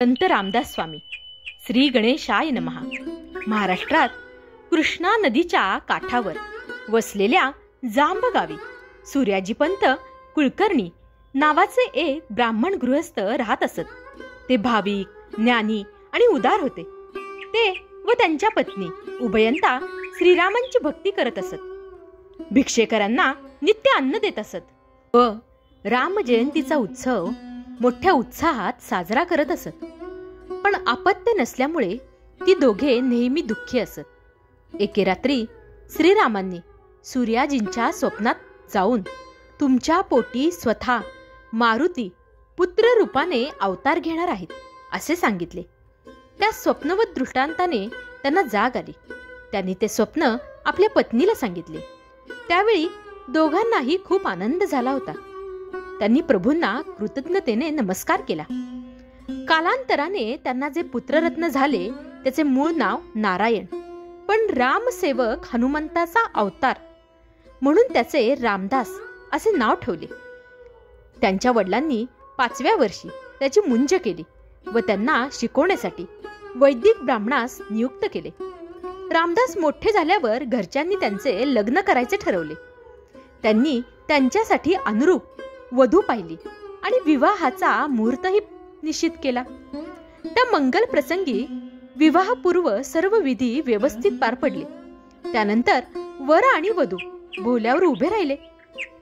संत रामदास स्वामी. श्री गणेशाय नमः. महाराष्ट्रात कृष्णा नदीच्या काठावर वसलेल्या जांब गावी सूर्याजीपंत कुलकर्णी नावाचे एक ब्राह्मण गृहस्थ राहत असत. ते भाविक, ज्ञानी आणि उदार होते. ते व त्यांच्या पत्नी उभयंता श्रीरामांची भक्ती करत असत. भिक्षेकरांना नित्य अन्न देत असत व राम जयंतीचा उत्सव मोठ्या उत्साहात साजरा करत असत. पण आपत्य नसल्यामुळे ती दोघे नेहमी दुःखी असत. एके रात्री श्रीरामांनी सूर्याजींच्या स्वप्नात जाऊन तुमच्या पोटी स्वतः मारुती पुत्र रूपाने अवतार घेणार आहेत असे सांगितले. त्या स्वप्नवत दृष्टांताने त्यांना जाग आली. त्यांनी ते स्वप्न आपल्या पत्नीला सांगितले. त्यावेळी दोघांनाही खूप आनंद झाला होता. त्यांनी प्रभूंना कृतज्ञतेने नमस्कार केला. कालांतराने त्यांना जे पुत्ररत्न झाले त्याचे मूळ नाव नारायण, पण रामसेवक हनुमंताचा अवतार म्हणून त्याचे रामदास असे नाव ठेवले. त्यांच्या वडिलांनी 5व्या वर्षी त्याची मुंज केली व त्यांना शिकवण्यासाठी वैदिक ब्राह्मणास नियुक्त केले. रामदास मोठे झाल्यावर घरच्यांनी त्यांचे लग्न करायचे ठरवले. त्यांनी त्यांच्यासाठी अनुरूप वधू पाहिली आणि विवाहाचा मुहूर्तही निश्चित केला. त्या मंगल प्रसंगी विवाहपूर्व सर्व विधी व्यवस्थित पार पडले. त्यानंतर वर आणि वधू बोल्यावर उभे राहिले.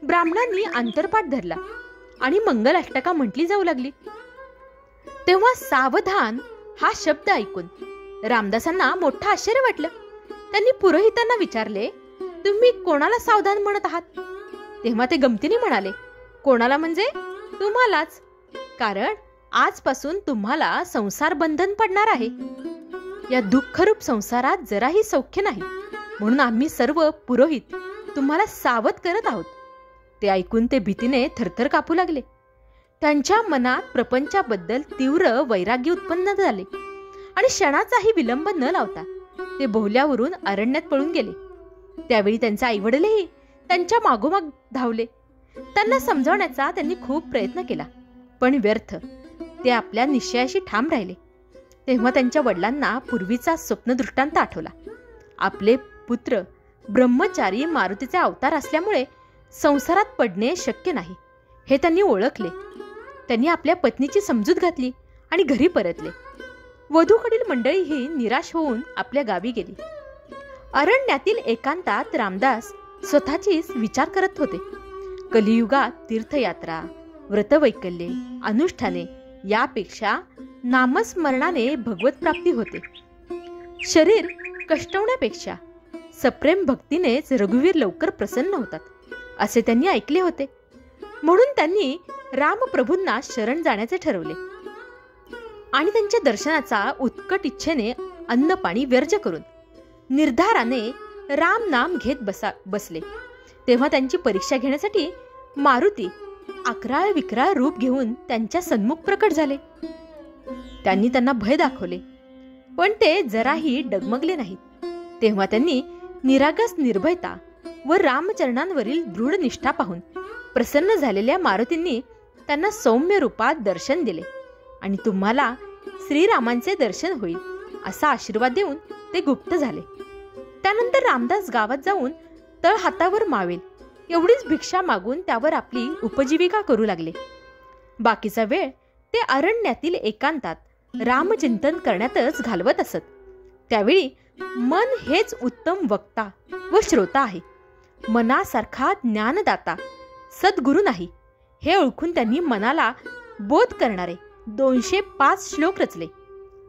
ब्राह्मणांनी अंतरपाठ धरला आणि मंगल अष्टका म्हटली जाऊ लागली. तेव्हा सावधान हा शब्द ऐकून रामदासांना मोठं आश्चर्य वाटलं. त्यांनी पुरोहितांना विचारले, तुम्ही कोणाला सावधान म्हणत आहात? तेव्हा ते गमतीने म्हणाले, कोणाला म्हणजे तुम्हालाच, कारण आजपासून तुम्हाला संसार बंधन पडणार आहे. या दुःखरूप संसारात जराही सौख्य नाही, म्हणून आम्ही सर्व पुरोहित तुम्हाला सावध करत आहोत. ते ऐकून ते भीतीने थरथर कापू लागले. त्यांच्या मनात प्रपंचाबद्दल तीव्र वैराग्य उत्पन्न झाले आणि क्षणाचाही विलंब न लावता ते बोहल्यावरून अरण्यात पळून गेले. त्यावेळी त्यांचे आईवडीलही त्यांच्या मागोमाग धावले. त्यांना समजावण्याचा त्यांनी खूप प्रयत्न केला, पण व्यर्थ. ते आपल्या निश्चयाशी ठाम राहिले. तेव्हा त्यांच्या वडिलांना पूर्वीचा स्वप्नदृष्टांत आठवला. आपले पुत्र ब्रह्मचारी मारुतीचे अवतार असल्यामुळे संसारात पडणे शक्य नाही हे त्यांनी ओळखले. त्यांनी आपल्या पत्नीची समजूत घातली आणि घरी परतले. वधूकडील मंडळीही निराश होऊन आपल्या गावी गेली. अरण्यातील एकांतात रामदास स्वतःचीच विचार करत होते. कलियुगात तीर्थयात्रा, व्रतवैकल्ये, अनुष्ठाने यापेक्षा नामस्मरणाने भगवत प्राप्ती होते. शरीर कष्टवण्यापेक्षा सप्रेम भक्तीनेच रघुवीर लवकर प्रसन्न होतात असे त्यांनी ऐकले होते. म्हणून त्यांनी रामप्रभूंना शरण जाण्याचे ठरवले आणि त्यांच्या दर्शनाचा उत्कट इच्छेने अन्न पाणी वर्ज्य करून निर्धाराने राम नाम घेत बसले. तेव्हा त्यांची परीक्षा घेण्यासाठी मारुती अकराळ विक्राळ रूप घेऊन त्यांच्या सन्मुख प्रकट झाले. त्यांनी त्यांना भय दाखवले, पण ते जराही डगमगले नाहीत. तेव्हा त्यांनी निरागस निर्भयता व रामचरणांवरील दृढ निष्ठा पाहून प्रसन्न झालेल्या मारुतींनी त्यांना सौम्य रूपात दर्शन दिले आणि तुम्हाला श्रीरामांचे दर्शन होईल असा आशीर्वाद देऊन ते गुप्त झाले. त्यानंतर रामदास गावात जाऊन तळ हातावर मावेल एवढीच भिक्षा मागून त्यावर आपली उपजीविका करू लागले. बाकीचा वेळ ते अरण्यातील एकांतात रामचिंतन करण्यातच घालवत असत. त्यावेळी मन हेच उत्तम वक्ता व श्रोता आहे. मनासारखा ज्ञानदाता सद्गुरु नाही हे ओळखून त्यांनी मनाला बोध करणारे 205 श्लोक रचले.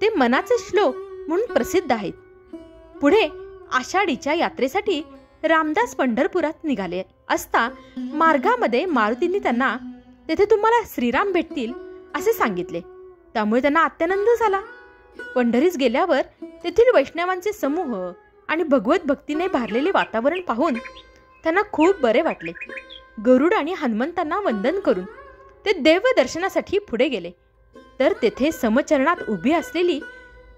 ते मनाचे श्लोक म्हणून प्रसिद्ध आहेत. पुढे आषाढीच्या यात्रेसाठी रामदास पंढरपुरात निघाले असता मार्गामध्ये मारुतींनी त्यांना तेथे तुम्हाला श्रीराम भेटतील असे सांगितले. त्यामुळे त्यांना अत्यानंद झाला. पंढरीस गेल्यावर तेथील वैष्णवांचे समूह आणि भगवत भक्तीने भारलेले वातावरण पाहून त्यांना खूप बरे वाटले. गरुड आणि हनुमंतांना वंदन करून ते देवदर्शनासाठी पुढे गेले तर तेथे समचरणात उभी असलेली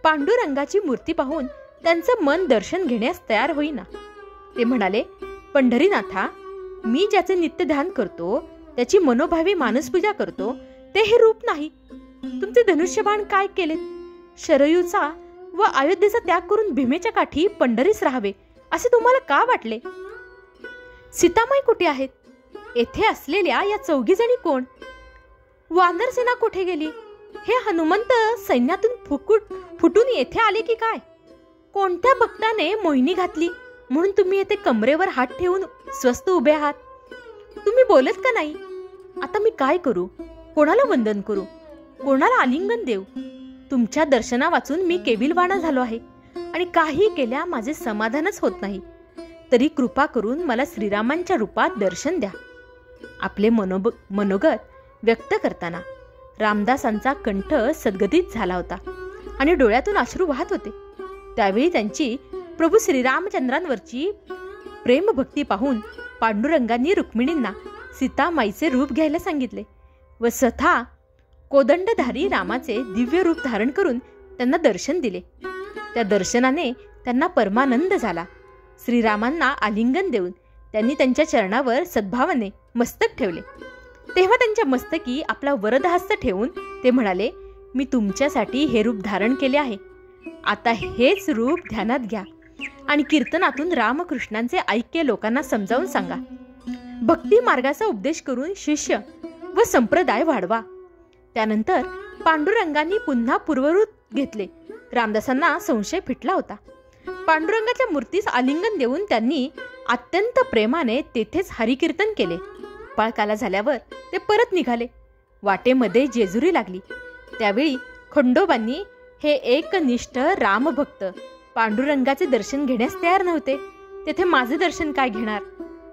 पांडुरंगाची मूर्ती पाहून त्यांचं मन दर्शन घेण्यास तयार होईना. ते म्हणाले, पंढरीनाथा, मी ज्याचे नित्य ध्यान करतो, त्याची मनोभावी मानसपूजा करतो, ते हे रूप नाही. तुमचे धनुष्यबाण काय केलेत? शरयूचा व अयोध्येचा त्याग करून भीमेच्या काठी पंढरीस राहावे असे तुम्हाला का वाटले? सीतामाई कुठे आहेत? येथे असलेल्या या 4 जणी कोण? वानरसेना कुठे गेली? हे हनुमंत सैन्यातून फुटून येथे आले की काय? कोणत्या भक्ताने मोहिनी घातली म्हणून तुम्ही येथे कमरेवर हात ठेवून स्वस्थ उभे आहात? तुम्ही बोलत का नाही? आता मी काय करू? कोणाला वंदन करू? कोणाला आलिंगन देऊ? तुमच्या दर्शना वाचून मी केविलवाणा झालो आहे आणि काही केल्या माझे समाधानच होत नाही. तरी कृपा करून मला श्रीरामांच्या रूपात दर्शन द्या. आपले मनोगत व्यक्त करताना रामदासांचा कंठ सद्गदित झाला होता आणि डोळ्यातून अश्रू वाहत होते. त्यावेळी त्यांची प्रभू श्रीरामचंद्रांवरची प्रेमभक्ती पाहून पांडुरंगांनी रुक्मिणींना सीतामाईचे रूप घ्यायला सांगितले व स्वतः कोदंडधारी रामाचे दिव्य रूप धारण करून त्यांना दर्शन दिले. त्या दर्शनाने त्यांना परमानंद झाला. श्रीरामांना आलिंगन देऊन त्यांनी त्यांच्या चरणावर सद्भावाने मस्तक ठेवले. तेव्हा त्यांच्या मस्तकी आपला वरदहस्त ठेवून ते म्हणाले, मी तुमच्यासाठी हे रूप धारण केले आहे. आता हेच रूप ध्यानात घ्या आणि कीर्तनातून रामकृष्णांचे ऐक्य लोकांना समजावून सांगा. भक्ती मार्गाचा उपदेश करून शिष्य व संप्रदाय वाढवा. त्यानंतर पांडुरंगांनी पुन्हा पूर्वरूप घेतले. रामदासांना संशय फिटला होता. पांडुरंगाच्या मूर्तीस आलिंगन देऊन त्यांनी अत्यंत प्रेमाने तेथेच हरिकीर्तन केले. पाळकाला झाल्यावर ते परत निघाले. वाटेमध्ये जेजुरी लागली. त्यावेळी खंडोबांनी हे एकनिष्ठ रामभक्त पांडुरंगाचे दर्शन घेण्यास तयार नव्हते. तेथे माझे दर्शन काय घेणार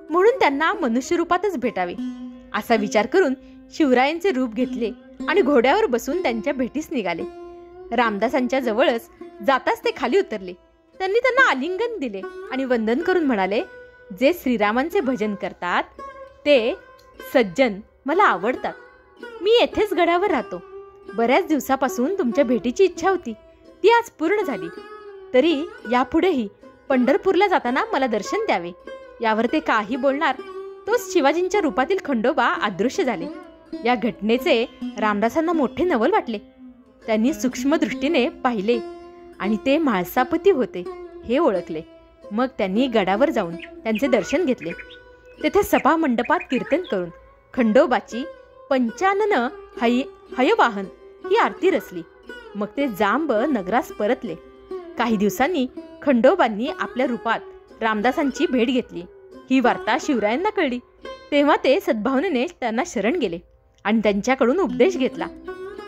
म्हणून त्यांना मनुष्य रूपातच भेटावे असा विचार करून शिवरायांचे रूप घेतले आणि घोड्यावर बसून त्यांच्या भेटीस निघाले. रामदासांच्या जवळच जाताच ते खाली उतरले. त्यांनी त्यांना आलिंगन दिले आणि वंदन करून म्हणाले, जे श्रीरामांचे भजन करतात ते सज्जन मला आवडतात. मी येथेच गडावर राहतो. बऱ्याच दिवसापासून तुमच्या भेटीची इच्छा होती, ती आज पूर्ण झाली. तरी यापुढेही पंढरपूरला जाताना मला दर्शन द्यावे. यावर ते काही बोलणार तोच शिवाजींच्या रूपातील खंडोबा अदृश्य झाले. या घटनेचे रामदासांना मोठे नवल वाटले. त्यांनी सूक्ष्म दृष्टीने पाहिले आणि ते म्हाळसापती होते हे ओळखले. मग त्यांनी गडावर जाऊन त्यांचे दर्शन घेतले. तेथे सभा मंडपात कीर्तन करून खंडोबाची 55 हयवाहन ही आरती रचली. मग ते जांब नगरास परतले. काही दिवसांनी खंडोबांनी आपल्या रूपात रामदासांची भेट घेतली. ही वार्ता शिवरायांना कळली. तेव्हा ते सद्भावनेने त्यांना शरण गेले आणि त्यांच्याकडून उपदेश घेतला.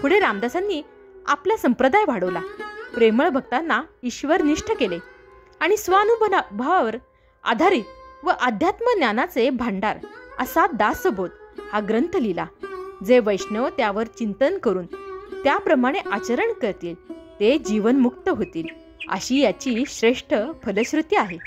पुढे रामदासांनी आपला संप्रदाय वाढवला. प्रेमळ भक्तांना ईश्वरनिष्ठ केले आणि स्वानुभवावर आधारित व अध्यात्म ज्ञानाचे भांडार असा दासबोध हा ग्रंथ लिहिला. जे वैष्णव त्यावर चिंतन करून त्याप्रमाणे आचरण करतील ते जीवनमुक्त होतील अशी याची श्रेष्ठ फलश्रुती आहे.